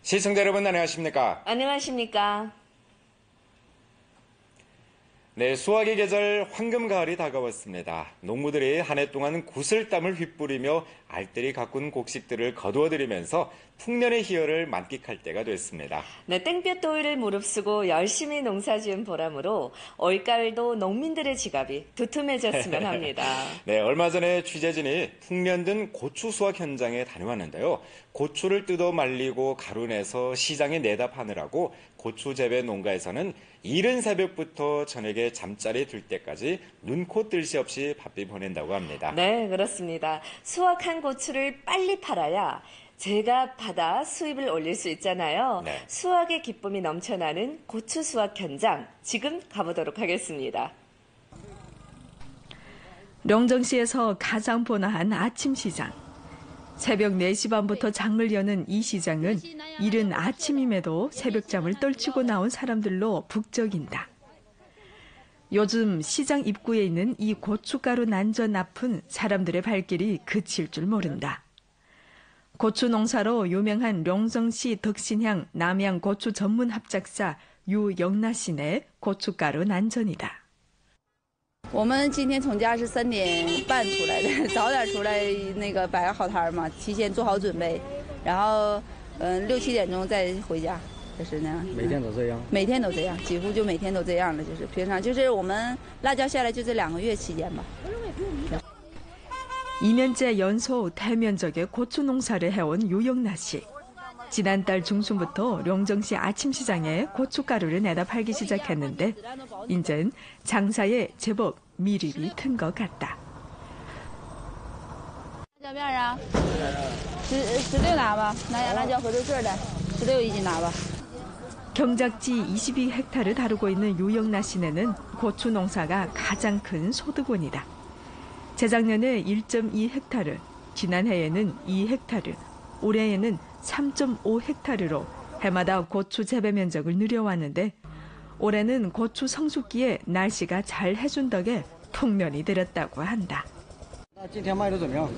시청자 여러분 안녕하십니까? 안녕하십니까? 네, 수확의 계절 황금 가을이 다가왔습니다. 농부들이 한 해 동안 구슬땀을 휘뿌리며 알뜰히 가꾼 곡식들을 거두어들이면서 풍년의 희열을 만끽할 때가 됐습니다. 네, 땡볕 더위를 무릅쓰고 열심히 농사지은 보람으로 올가을도 농민들의 지갑이 두툼해졌으면 합니다. 네, 얼마 전에 취재진이 풍년든 고추 수확 현장에 다녀왔는데요. 고추를 뜯어 말리고 가루내서 시장에 내다 파느라고 고추 재배 농가에서는 이른 새벽부터 저녁에 잠자리 들 때까지 눈코 뜰 새 없이 바삐 보낸다고 합니다. 네, 그렇습니다. 수확한 고추를 빨리 팔아야 제가 받아 수입을 올릴 수 있잖아요. 네. 수확의 기쁨이 넘쳐나는 고추 수확 현장, 지금 가보도록 하겠습니다. 령정시에서 가장 번화한 아침 시장. 새벽 4시 반부터 장을 여는 이 시장은 이른 아침임에도 새벽잠을 떨치고 나온 사람들로 북적인다. 요즘 시장 입구에 있는 이 고춧가루 난전 앞은 사람들의 발길이 그칠 줄 모른다. 고추 농사로 유명한 령정시 덕신향 남양 고추 전문 합작사 유영나 씨네 고춧가루 난전이다. 我们今天从家是3点半出来的，早点出来那个摆个好摊嘛，提前做好准备，然后6、7点钟再回家，就是那样。每天都这样？每天都这样，几乎就每天都这样了，就是平常就是我们辣椒下来就这2个月期间吧。 2년째 연소 대면적의 고추 농사를 해온 유영나 씨. 지난달 중순부터 령정시 아침시장에 고춧가루를 내다 팔기 시작했는데 이젠 장사에 제법 미립이 튼 것 같다. 辣椒面啊，16拿吧，南洋辣椒合作社的，16一斤拿吧。 경작지 22헥타를 다루고 있는 유영나 씨네는 고추 농사가 가장 큰 소득원이다. 재작년에 1.2헥타르, 지난해에는 2헥타르, 올해에는 3.5헥타르로 해마다 고추 재배 면적을 늘려왔는데 올해는 고추 성숙기에 날씨가 잘 해준 덕에 풍년이 들었다고 한다. 今天卖的怎么样？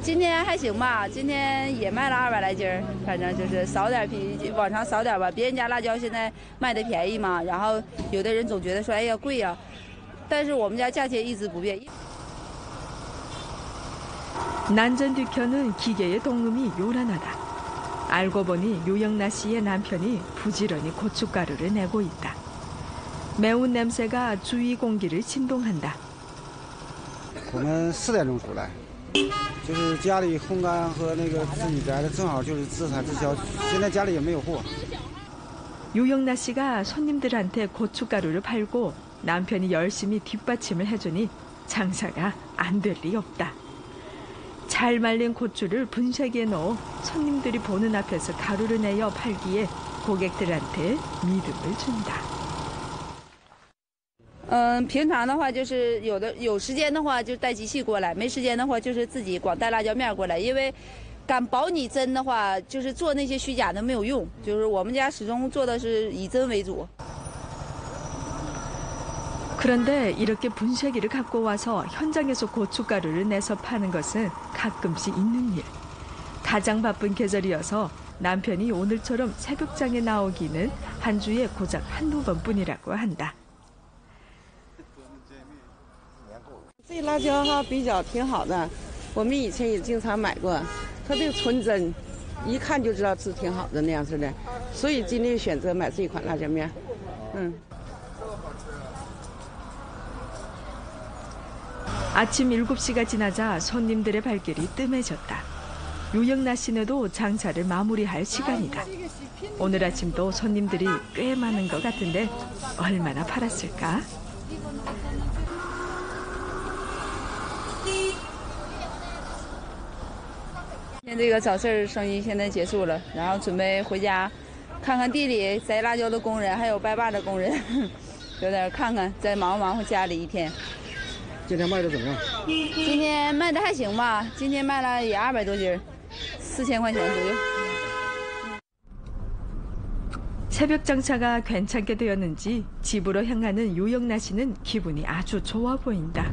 今天还行吧，今天也卖了200来斤，反正就是少点比往常少点吧。别人家辣椒现在卖的便宜嘛，然后有的人总觉得说哎呀贵呀，但是我们家价钱一直不变。 난전 뒤켜는 기계의 동음이 요란하다. 알고 보니 유영나 씨의 남편이 부지런히 고춧가루를 내고 있다. 매운 냄새가 주위 공기를 진동한다. 我们4点钟出来，就是家里烘干和那个自己摘的正好就是自产自销，现在家里也没有货。 유영나 씨가 손님들한테 고춧가루를 팔고 남편이 열심히 뒷받침을 해주니 장사가 안 될 리 없다. 잘 말린 고추를 분쇄기에 넣어 손님들이 보는 앞에서 가루를 내어 팔기에 고객들한테 믿음을 준다. 平常的话就是有时间的话就带机器过来，没时间的话就是自己光带辣椒面过来，因为敢保你真的话，就是做那些虚假的没有用，就是我们家始终做的是以真为主。 그런데 이렇게 분쇄기를 갖고 와서 현장에서 고춧가루를 내서 파는 것은 가끔씩 있는 일. 가장 바쁜 계절이어서 남편이 오늘처럼 새벽장에 나오기는 한 주에 고작 한두 번뿐이라고 한다. 这辣椒哈比较挺好的，我们以前也经常买过，它这个纯真，一看就知道是挺好的那样似的，所以今天选择买这款辣椒面，아침 7시가 지나자 손님들의 발길이 뜸해졌다. 유영나 씨네도 장사를 마무리할 시간이다. 오늘 아침도 손님들이 꽤 많은 것 같은데 얼마나 팔았을까? 今天这个早市生意现在结束了，然后准备回家，看看地里摘辣椒的工人，还有掰把的工人，有点看看，再忙活家里一天。 今天卖的怎么样？今天卖的还行吧，今天卖了也200多斤，4000块钱左右。 새벽 장사가 괜찮게 되었는지 집으로 향하는 유영나 씨는 기분이 아주 좋아 보인다.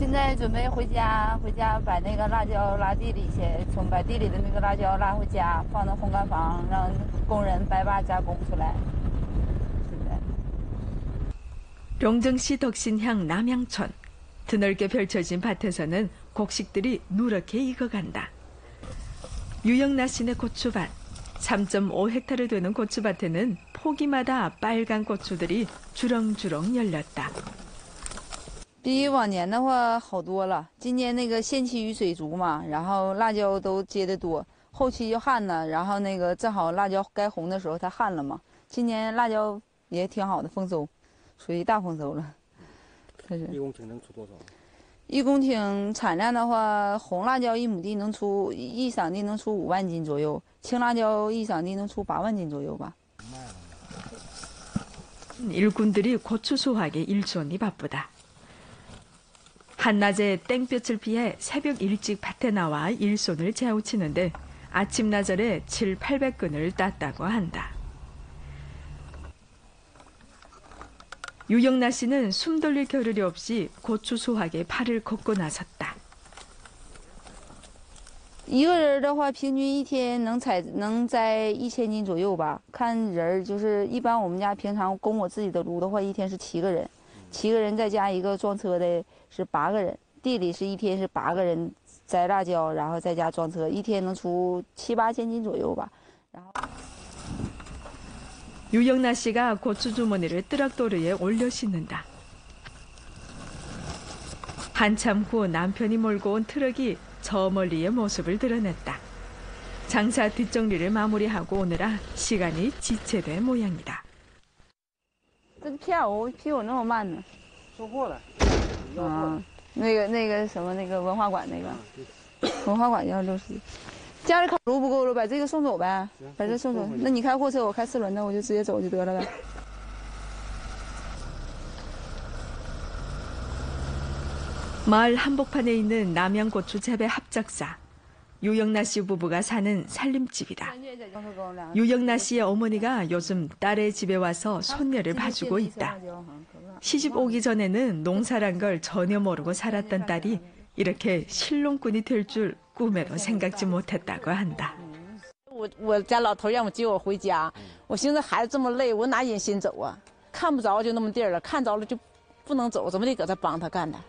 现在准备回家把那个辣椒拉地里去，把地里的那个辣椒拉回家，放到烘干房，让工人白把加工出来。 룡정시 덕신향 남양촌. 드넓게 펼쳐진 밭에서는 곡식들이 누렇게 익어간다. 유영나 씨네 고추밭. 3.5헥타르 되는 고추밭에는 포기마다 빨간 고추들이 주렁주렁 열렸다. 比往年的话好多了，今年那个先期雨水足嘛，然后辣椒都结得多，后期就旱了，然后那个正好辣椒该红的时候它旱了嘛，今年辣椒也挺好的丰收，属于大丰收了。这是。1公顷能出多少？1公顷产量的话，红辣椒1亩地能出1场地能出5万斤左右，青辣椒1场地能出8万斤左右吧。 일꾼들이 고추 수확에 일손이 바쁘다. 한낮에 땡볕을 피해 새벽 일찍 밭에 나와 일손을 재우치는데 아침나절에 700~800근을 땄다고 한다. 유영나 씨는 숨 돌릴 겨를이 없이 고추 수확에 팔을 걷고 나섰다. 一个人的话，平均一天能摘1000斤左右吧。看人就是一般我们家平常供我自己的炉的话，一天是7个人，7个人再加一个装车的是8个人。地里是一天是8个人摘辣椒，然后再加装车，一天能出7~8千斤左右吧。然后 유영나 씨가 고추 주머니를 뜨락도르에 올려 싣는다. 한참 후 남편이 몰고 온 트럭이 저 멀리의 모습을 드러냈다. 장사 뒷정리를 마무리하고 오느라 시간이 지체된 모양이다. 这个片我比我那么慢呢。收货了。啊，那个什么那个文化馆那个，文化馆要60。家里烤炉不够了，把这个送走呗，把这送走。那你开货车，我开4轮的，我就直接走就得了呗。 마을 한복판에 있는 남양고추 재배 합작사. 유영나 씨 부부가 사는 살림집이다. 유영나 씨의 어머니가 요즘 딸의 집에 와서 손녀를 봐주고 있다. 시집 오기 전에는 농사란 걸 전혀 모르고 살았던 딸이 이렇게 실농꾼이 될 줄 꿈에도 생각지 못했다고 한다. 我家老头让我接我回家，我寻思孩子这么累，我哪忍心走啊？看不着就那么地儿了，看着了就不能走，怎么得搁这帮他干呢？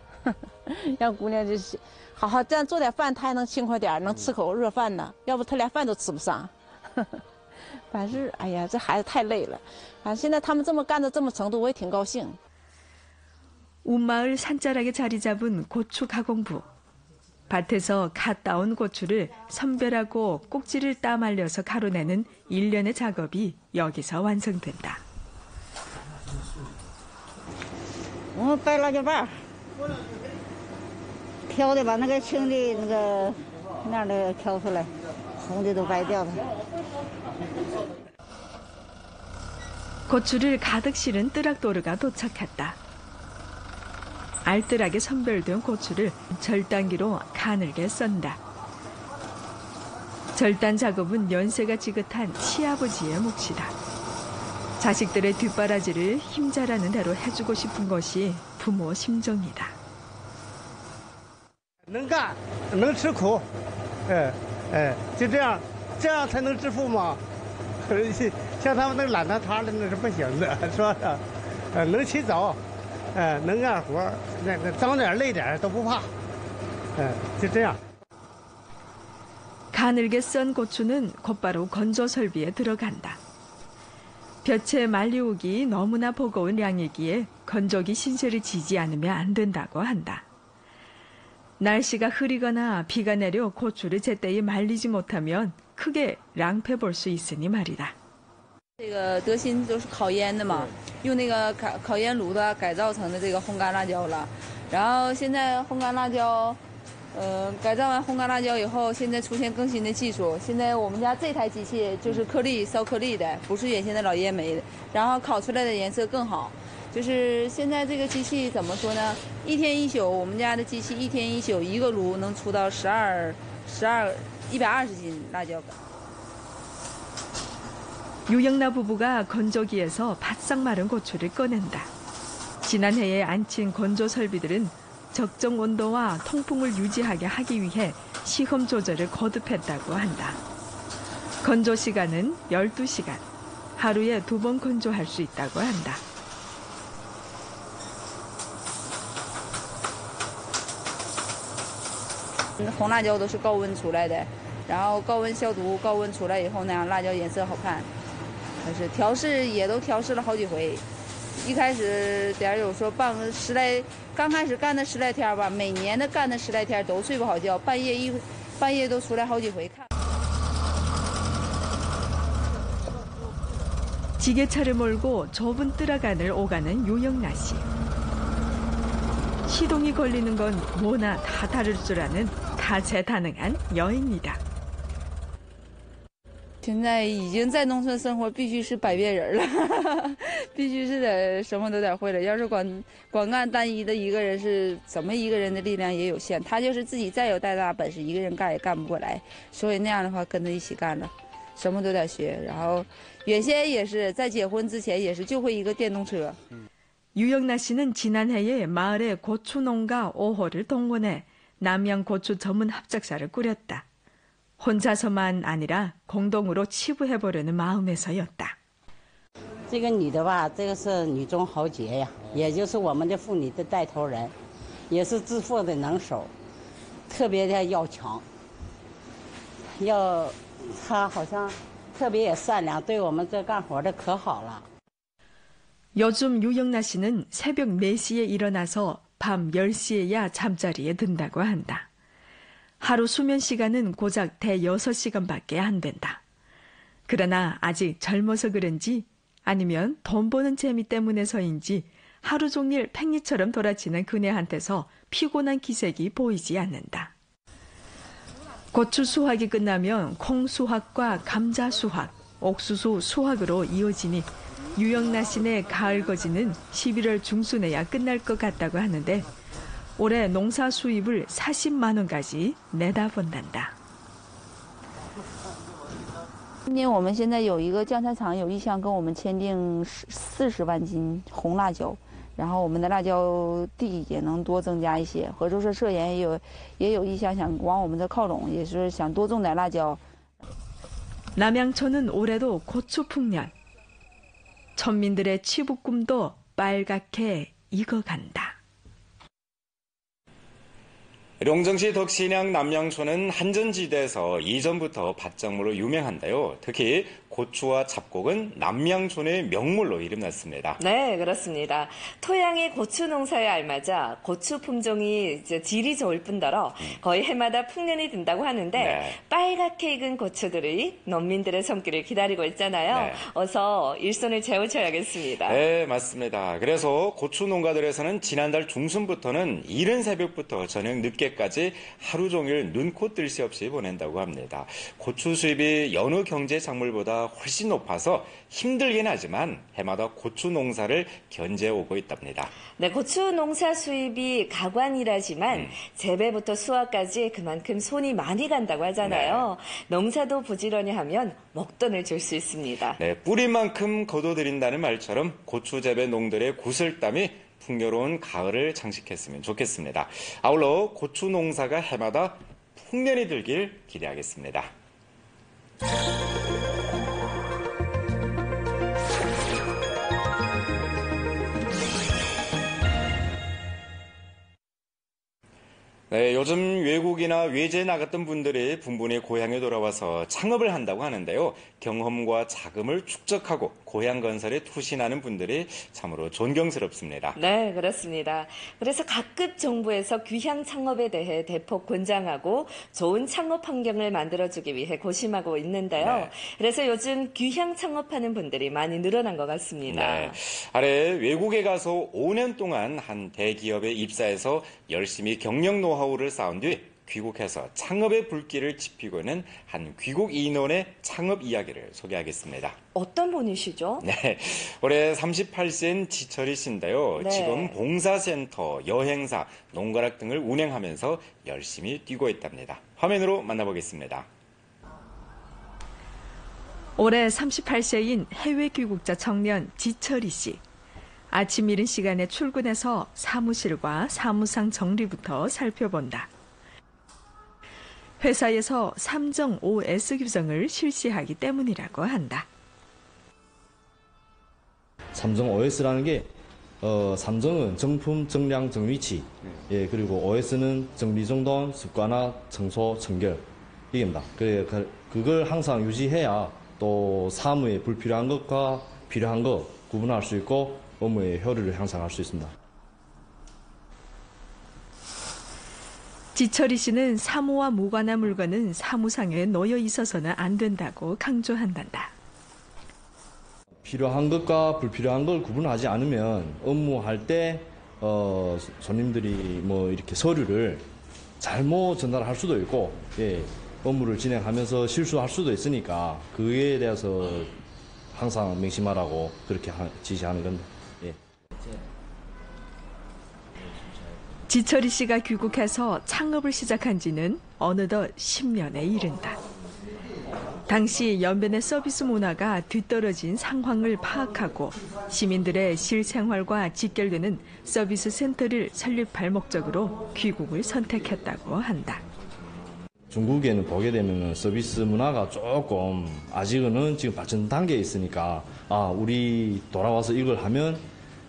让姑娘就是好好这样做点饭，她还能轻快点，能吃口热饭呢。要不她连饭都吃不上。反正哎呀，这孩子太累了。反正现在他们这么干到这么程度，我也挺高兴。 운마을 산자락에 자리 잡은 고추 가공부. 밭에서 갓 따온 고추를 선별하고 꼭지를 따 말려서 가루내는 일련의 작업이 여기서 완성된다. 我掰辣椒瓣，挑的把那个青的那个那样的挑出来，红的都掰掉了。 고추를 가득 실은 뜨락도르가 도착했다. 알뜰하게 선별된 고추를 절단기로 가늘게 썬다. 절단 작업은 연세가 지긋한 시아버지의 몫이다. 자식들의 뒷바라지를 힘자라는 대로 해주고 싶은 것이 부모 심정이다. 能干，能吃苦，就这样才能致富嘛。像他们那懒塌塌的那是不行的，是吧？能起早，能干活，那个脏点累点都不怕，就这样。 가늘게 썬 고추는 곧바로 건조 설비에 들어간다. 볕에 말리우기 너무나 버거운 양이기에 건조기 신세를 지지 않으면 안 된다고 한다. 날씨가 흐리거나 비가 내려 고추를 제때에 말리지 못하면 크게 낭패 볼 수 있으니 말이다. 这个德新都是烤烟的嘛，用那个烤烟炉的改造成的这个烘干辣椒了。然后现在烘干辣椒，改造完烘干辣椒以后，现在出现更新的技术。现在我们家这台机器就是颗粒烧颗粒的，不是原先的老烟煤的，然后烤出来的颜色更好。就是现在这个机器怎么说呢？一天一宿，我们家的机器一天一宿一个炉能出到120斤辣椒干。 유영나 부부가 건조기에서 바싹 마른 고추를 꺼낸다. 지난해에 안친 건조 설비들은 적정 온도와 통풍을 유지하게 하기 위해 시험 조절을 거듭했다고 한다. 건조 시간은 12시간. 하루에 2번 건조할 수 있다고 한다.红辣椒都是高温出来的，然后高温消毒，高温出来以后呢，辣椒颜色好看。但是调试也都调试了好几回，一开始点有说刚开始干的10来天吧，每年的干的10来天都睡不好觉，半夜都出来好几回看。 지게차를 몰고 좁은 뜰아간을 오가는 유영나 씨. 시동이 걸리는 건 뭐나 다 다를 줄 아는 다재다능한 여인이다. 现在已经在农村生活，必须是百变人了，必须是得什么都得会了。要是光干单一的一个人，是怎么一个人的力量也有限。他就是自己再有再大本事，一个人干也干不过来。所以那样的话，跟他一起干了，什么都得学。然后原先也是在结婚之前也是就会一个电动车。 유영나 씨는 지난해에 마을의 고추 농가 5호를 동원해 남양 고추 전문 합작사를 꾸렸다. 혼자서만 아니라 공동으로 치부해보려는 마음에서였다. 这个女的吧，这个是女中豪杰呀，也就是我们的妇女的带头人，也是致富的能手，特别的要强，她好像特别也善良，对我们这干活的可好了。 요즘 유영나 씨는 새벽 4시에 일어나서 밤 10시에야 잠자리에 든다고 한다. 하루 수면 시간은 고작 대여섯 시간밖에 안 된다. 그러나 아직 젊어서 그런지 아니면 돈 버는 재미 때문에서인지 하루 종일 팽이처럼 돌아치는 그네한테서 피곤한 기색이 보이지 않는다. 고추 수확이 끝나면 콩 수확과 감자 수확, 옥수수 수확으로 이어지니 유영나 씨네 가을 거지는 11월 중순에야 끝날 것 같다고 하는데 올해 농사 수입을 40만 원까지 내다본단다. 今年我们现在有一个酱菜厂有意向跟我们签订40万斤红辣椒，然后我们的辣椒地也能多增加一些。合作社社员也有意向想往我们这靠拢，也是想多种点辣椒。 남양촌은 올해도 고추 풍년. 천민들의 치부꿈도 빨갛게 익어간다. 룡정시 덕신양 남양촌은 한전지대에서 이전부터 밭작물로 유명한데요. 특히 고추와 잡곡은 남양촌의 명물로 이름났습니다. 네, 그렇습니다. 토양이 고추 농사에 알맞아 고추 품종이 이제 질이 좋을 뿐더러 거의 해마다 풍년이 든다고 하는데 네. 빨갛게 익은 고추들이 농민들의 손길을 기다리고 있잖아요. 네. 어서 일손을 채우셔야겠습니다. 네, 맞습니다. 그래서 고추 농가들에서는 지난달 중순부터는 이른 새벽부터 저녁 늦게까지 하루 종일 눈코 뜰 새 없이 보낸다고 합니다. 고추 수입이 여느 경제 작물보다 훨씬 높아서 힘들긴 하지만 해마다 고추 농사를 견제해 오고 있답니다. 네, 고추 농사 수입이 가관이라지만 재배부터 수확까지 그만큼 손이 많이 간다고 하잖아요. 네. 농사도 부지런히 하면 먹돈을 줄 수 있습니다. 네, 뿌리만큼 거둬들인다는 말처럼 고추 재배 농들의 구슬땀이 풍요로운 가을을 장식했으면 좋겠습니다. 아울러 고추 농사가 해마다 풍년이 들길 기대하겠습니다. 네, 요즘 외국이나 외지에 나갔던 분들이 분분히 고향에 돌아와서 창업을 한다고 하는데요. 경험과 자금을 축적하고 고향 건설에 투신하는 분들이 참으로 존경스럽습니다. 네, 그렇습니다. 그래서 각급 정부에서 귀향 창업에 대해 대폭 권장하고 좋은 창업 환경을 만들어주기 위해 고심하고 있는데요. 네. 그래서 요즘 귀향 창업하는 분들이 많이 늘어난 것 같습니다. 네. 아래 외국에 가서 5년 동안 한 대기업에 입사해서 열심히 경영 노하우를 쌓은 뒤 귀국해서 창업의 불길을 지피고 있는 한 귀국 인원의 창업 이야기를 소개하겠습니다. 어떤 분이시죠? 네, 올해 38세인 지철이 씨인데요. 네. 지금 봉사센터, 여행사, 농가락 등을 운영하면서 열심히 뛰고 있답니다. 화면으로 만나보겠습니다. 올해 38세인 해외 귀국자 청년 지철이 씨. 아침 이른 시간에 출근해서 사무실과 사무상 정리부터 살펴본다. 회사에서 3정 5S 규정을 실시하기 때문이라고 한다. 3정 5S라는 게 3정은 정품, 정량, 정위치, 예, 그리고 5S는 정리정돈, 습관화, 청소, 청결 이게입니다. 그걸 항상 유지해야 또 사무에 불필요한 것과 필요한 것 구분할 수 있고 업무의 효율을 향상할 수 있습니다. 지철이 씨는 사무와 무관한 물건은 사무상에 놓여 있어서는 안 된다고 강조한단다. 필요한 것과 불필요한 걸 구분하지 않으면 업무할 때 손님들이 뭐 이렇게 서류를 잘못 전달할 수도 있고, 예, 업무를 진행하면서 실수할 수도 있으니까 그에 대해서 항상 명심하라고 그렇게 지시하는 겁니다. 예. 지철이 씨가 귀국해서 창업을 시작한 지는 어느덧 10년에 이른다. 당시 연변의 서비스 문화가 뒤떨어진 상황을 파악하고 시민들의 실생활과 직결되는 서비스 센터를 설립할 목적으로 귀국을 선택했다고 한다. 중국에는 보게 되면 서비스 문화가 조금 아직은 지금 발전 단계에 있으니까 우리 돌아와서 이걸 하면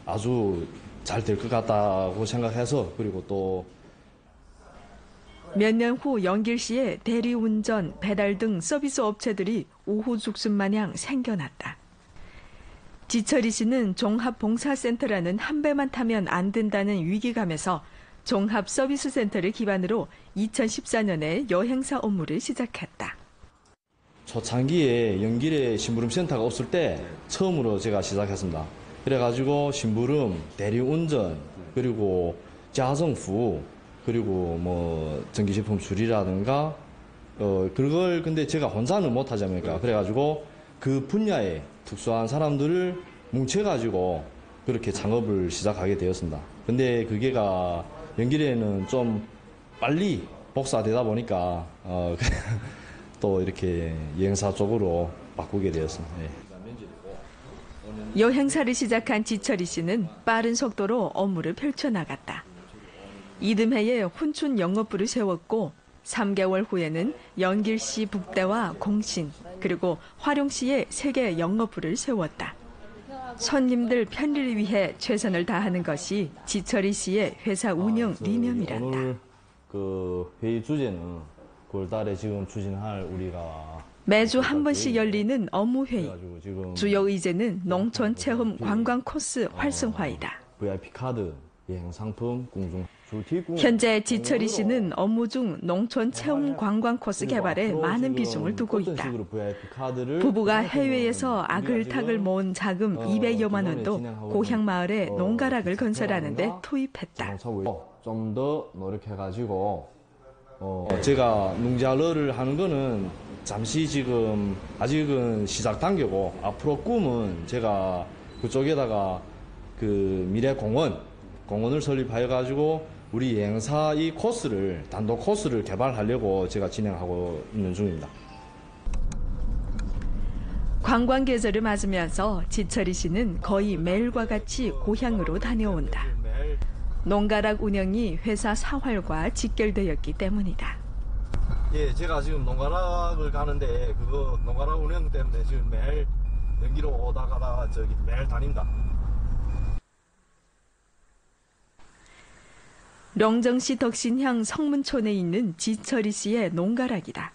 아주 잘 될 것 같다고 생각해서 그리고 또 몇 년 후 영길 씨의 대리운전, 배달 등 서비스 업체들이 우후죽순 마냥 생겨났다. 지철이 씨는 종합봉사센터라는 한 배만 타면 안 된다는 위기감에서 종합서비스센터를 기반으로 2014년에 여행사 업무를 시작했다. 초창기에 연길에 심부름센터가 없을 때 처음으로 제가 시작했습니다. 그래가지고 심부름, 대리운전, 그리고 자정服, 그리고 뭐 전기제품 수리라든가 그걸 근데 제가 혼자는 못하지 않습니까? 그래가지고 그 분야에 특수한 사람들을 뭉쳐가지고 그렇게 창업을 시작하게 되었습니다. 근데 그게가 연길에는 좀 빨리 복사되다 보니까 또 이렇게 여행사 쪽으로 바꾸게 되었습니다. 예. 여행사를 시작한 지철이 씨는 빠른 속도로 업무를 펼쳐나갔다. 이듬해에 훈춘 영업부를 세웠고 3개월 후에는 연길시 북대와 공신 그리고 화룡시에 3개 영업부를 세웠다. 손님들 편리를 위해 최선을 다하는 것이 지철이 씨의 회사 운영理念이란다. 오늘 그 회의 주제는 9월 달에 지금 추진할 우리가 매주 한 번씩 열리는 업무회의. 주요 의제는 농촌 체험 관광 코스 활성화이다. VIP 카드, 여행 상품, 공중. 현재 지철이 씨는 업무 중 농촌 체험 관광 코스 개발에 많은 비중을 두고 있다. 부부가 해외에서 아글타글 모은 자금 200여만 원도 고향 마을에 농가락을 건설하는 데 투입했다. 좀 더 노력해가지고 제가 농자러를 하는 거는 잠시 지금 아직은 시작 단계고 앞으로 꿈은 제가 그쪽에다가 그 미래 공원을 설립하여가지고 우리 여행사 이 코스를 단독 코스를 개발하려고 제가 진행하고 있는 중입니다. 관광 계절을 맞으면서 지철이 씨는 거의 매일과 같이 고향으로 다녀온다. 농가락 운영이 회사 사활과 직결되었기 때문이다. 예, 제가 지금 농가락을 가는데 그거 농가락 운영 때문에 지금 매일 연기로 오다가 저기 매일 다닌다. 령정시 덕신향 성문촌에 있는 지철이 씨의 농가락이다.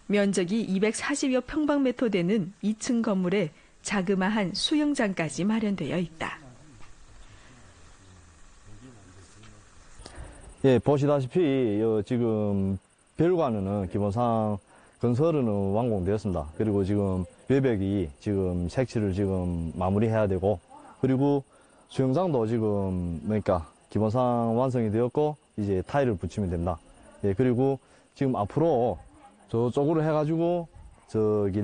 면적이 240여 평방미터 되는 2층 건물에 자그마한 수영장까지 마련되어 있다. 예, 보시다시피 지금 별관은 기본상 건설은 완공되었습니다. 그리고 지금 외벽이 지금 색칠을 지금 마무리해야 되고 그리고 수영장도 지금 그러니까 기본상 완성이 되었고 이제 타일을 붙이면 됩니다. 예, 그리고 지금 앞으로 저쪽으로 해가지고 저기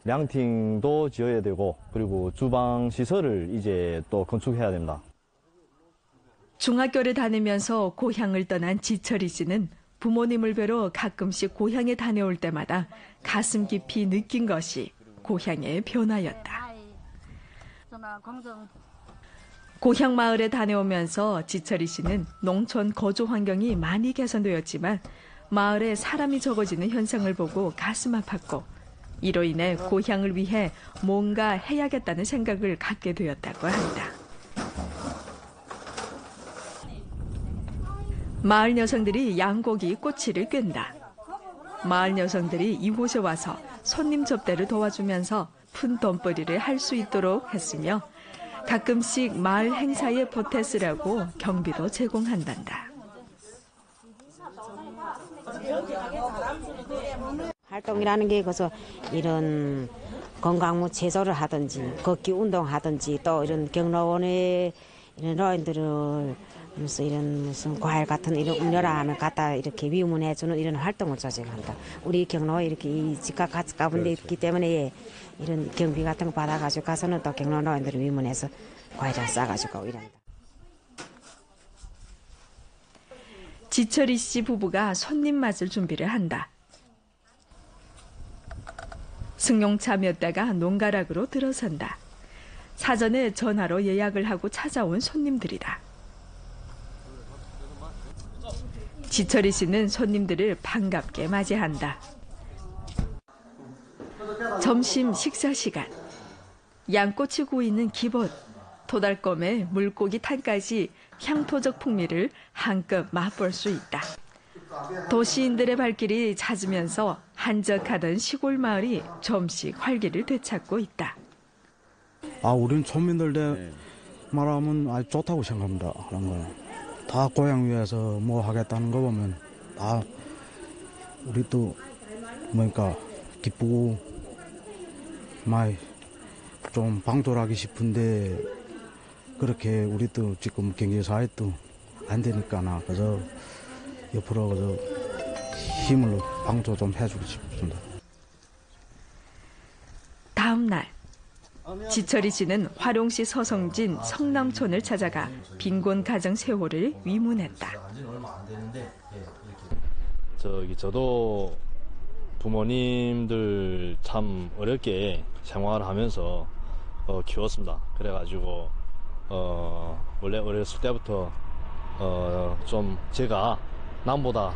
량팅도 지어야 되고 그리고 주방 시설을 이제 또 건축해야 됩니다. 중학교를 다니면서 고향을 떠난 지철이 씨는 부모님을 뵈러 가끔씩 고향에 다녀올 때마다 가슴 깊이 느낀 것이 고향의 변화였다. 고향 마을에 다녀오면서 지철이 씨는 농촌 거주 환경이 많이 개선되었지만 마을에 사람이 적어지는 현상을 보고 가슴 아팠고 이로 인해 고향을 위해 뭔가 해야겠다는 생각을 갖게 되었다고 한다. 마을 여성들이 양고기 꼬치를 끈다. 마을 여성들이 이곳에 와서 손님 접대를 도와주면서 푼 돈벌이를 할 수 있도록 했으며 가끔씩 마을 행사에 보태 쓰라고 경비도 제공한단다. 활동이라는 게 그래서 이런 건강무 제조를 하든지 걷기 운동하든지 또 이런 경로원에 이런 노인들을 무슨 과일 같은 이런 음료라는 갖다 이렇게 위문해주는 이런 활동을 조직한다. 우리 경로에 이렇게 이 집값 가본 데 있기 때문에 이런 경비 같은 거 받아가지고 가서는 또 경로 노인들을 위문해서 과일을 싸가지고 이런다. 지철이 씨 부부가 손님 맞을 준비를 한다. 승용차 몇 대가 농가락으로 들어선다. 사전에 전화로 예약을 하고 찾아온 손님들이다. 지철이 씨는 손님들을 반갑게 맞이한다. 점심 식사 시간. 양꼬치 구이는 기본, 도달검에 물고기 탕까지 향토적 풍미를 한껏 맛볼 수 있다. 도시인들의 발길이 잦으면서 한적하던 시골 마을이 좀씩 활기를 되찾고 있다. 우리는村民들 말하면 아주 좋다고 생각합니다. 그런 거. 다 고향 위해서 뭐 하겠다는 거 보면 다 우리도 뭐니까 기쁘고 많이 좀 방조하기 싶은데 그렇게 우리도 지금 경제사회도 안 되니까나 그래서 옆으로 그래서 힘을 방조 좀 해주고 싶습니다. 다음 날 지철이 씨는 화룡시 서성진 성남촌을 찾아가 빈곤 가정 세호를 위문했다. 저도 부모님들 참 어렵게 생활하면서 키웠습니다. 그래가지고 원래 어렸을 때부터 좀 제가 남보다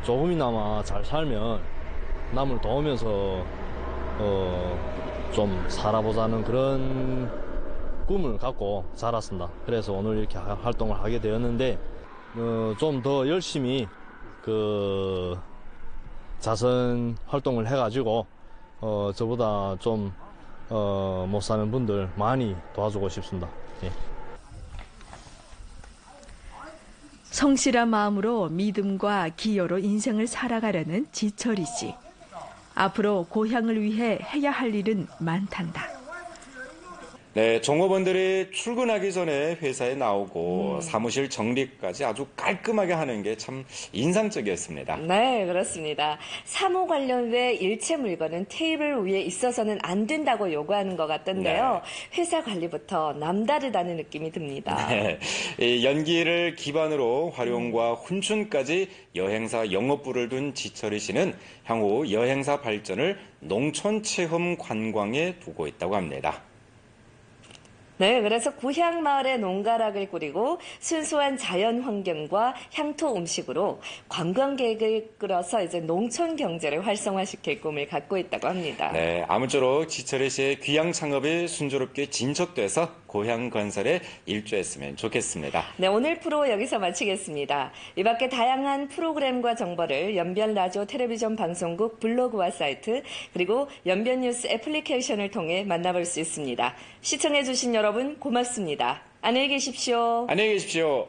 조금이나마 잘 살면 남을 도우면서 좀 살아보자는 그런 꿈을 갖고 자랐습니다. 그래서 오늘 이렇게 활동을 하게 되었는데 좀 더 열심히 자선 활동을 해가지고 저보다 좀 못 사는 분들 많이 도와주고 싶습니다. 예. 성실한 마음으로 믿음과 기여로 인생을 살아가려는 지철이 씨. 앞으로 고향을 위해 해야 할 일은 많단다. 네, 종업원들이 출근하기 전에 회사에 나오고 사무실 정리까지 아주 깔끔하게 하는 게 참 인상적이었습니다. 네, 그렇습니다. 사무 관련된 일체 물건은 테이블 위에 있어서는 안 된다고 요구하는 것 같던데요. 네. 회사 관리부터 남다르다는 느낌이 듭니다. 네, 이 연기를 기반으로 활용과 훈춘까지 여행사 영업부를 둔 지철이 씨는 향후 여행사 발전을 농촌 체험 관광에 두고 있다고 합니다. 네, 그래서 고향 마을에 농가락을 꾸리고 순수한 자연 환경과 향토 음식으로 관광객을 끌어서 이제 농촌 경제를 활성화시킬 꿈을 갖고 있다고 합니다. 네, 아무쪼록 지철이 씨의 귀향 창업이 순조롭게 진척돼서 고향 건설에 일조했으면 좋겠습니다. 네, 오늘 프로 여기서 마치겠습니다. 이 밖에 다양한 프로그램과 정보를 연변 라디오 텔레비전 방송국 블로그와 사이트 그리고 연변 뉴스 애플리케이션을 통해 만나볼 수 있습니다. 시청해주신 여러분 고맙습니다. 안녕히 계십시오. 안녕히 계십시오.